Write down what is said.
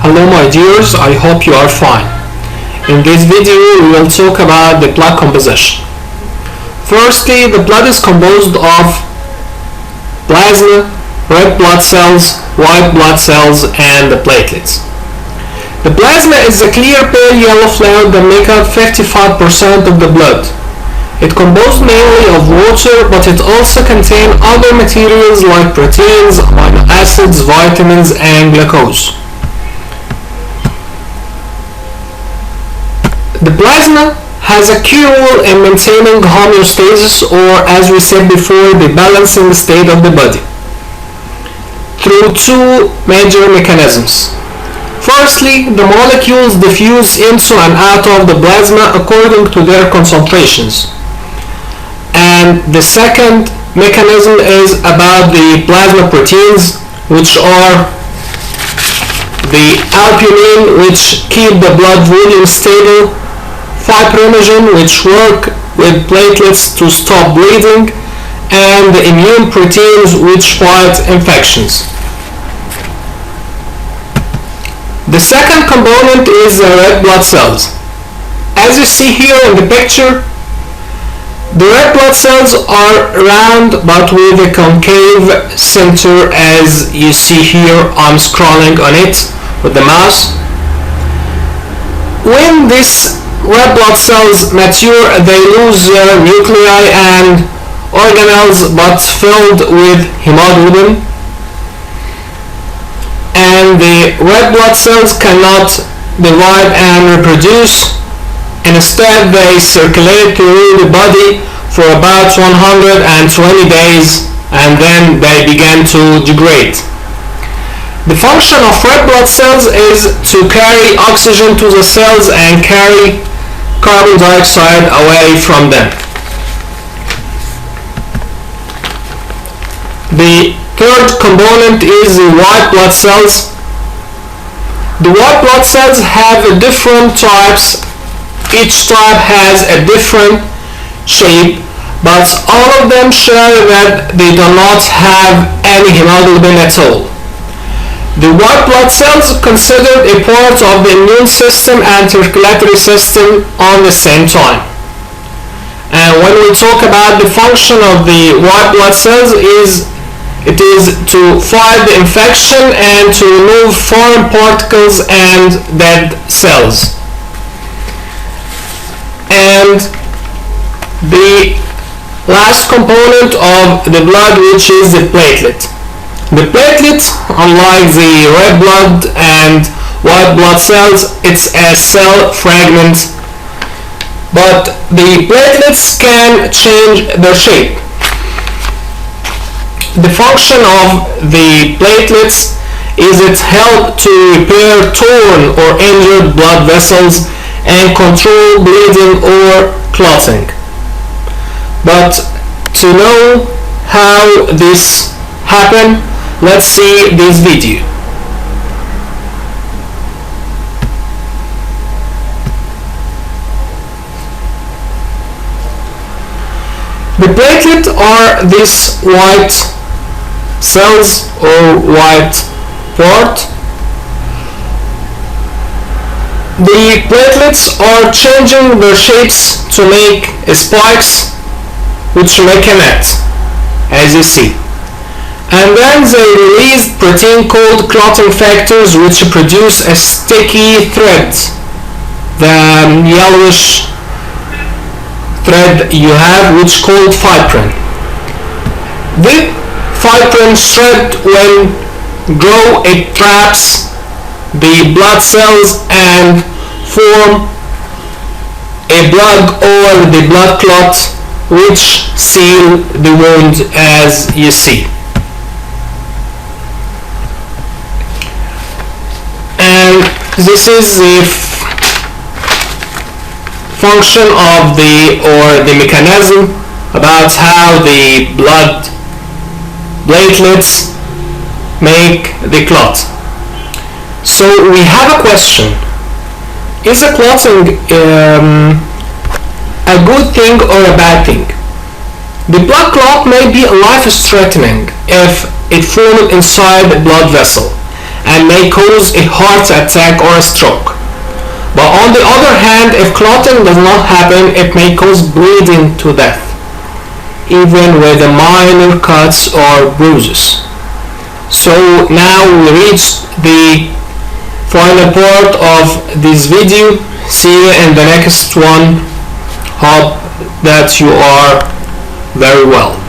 Hello my dears, I hope you are fine. In this video we will talk about the blood composition. Firstly, the blood is composed of plasma, red blood cells, white blood cells and the platelets. The plasma is a clear pale yellow fluid that makes up 55% of the blood. It composed mainly of water, but it also contains other materials like proteins, amino acids, vitamins and glucose. The plasma has a key role in maintaining homeostasis, or as we said before, the balancing state of the body, through two major mechanisms. Firstly, the molecules diffuse into and out of the plasma according to their concentrations. And the second mechanism is about the plasma proteins, which are the albumin, which keep the blood volume stable, fibrinogen, which work with platelets to stop bleeding, and the immune proteins, which fight infections. The second component is the red blood cells. As you see here in the picture, the red blood cells are round but with a concave center, as you see here. I'm scrolling on it with the mouse. When these red blood cells mature, they lose their nuclei and organelles but filled with hemoglobin, and the red blood cells cannot divide and reproduce. Instead, they circulate through the body for about 120 days and then they begin to degrade. The function of red blood cells is to carry oxygen to the cells and carry carbon dioxide away from them. The third component is the white blood cells. The white blood cells have different types. Each type has a different shape, but all of them share that they do not have any hemoglobin at all. The white blood cells are considered a part of the immune system and circulatory system on the same time. And when we talk about the function of the white blood cells, it is to fight the infection and to remove foreign particles and dead cells. And the last component of the blood, which is the platelet. The platelet, unlike the red blood and white blood cells, it's a cell fragment, but the platelets can change their shape. The function of the platelets is it helps to repair torn or injured blood vessels and control bleeding or clotting. But to know how this happens, let's see this video. The platelet are these white cells or white part. The platelets are changing their shapes to make spikes which make a net, as you see. And then they release protein called clotting factors, which produce a sticky thread, the yellowish thread you have, which called fibrin. The fibrin thread, when grow, it traps the blood cells and form a plug or the blood clot, which seal the wound, as you see. And this is the function of the mechanism about how the blood platelets make the clot. So we have a question: is a clotting a good thing or a bad thing? The blood clot may be life-threatening if it formed inside the blood vessel, and may cause a heart attack or a stroke. But on the other hand, if clotting does not happen, it may cause bleeding to death, even with minor cuts or bruises. So now we reached the final part of this video. See you in the next one. Hope that you are very well.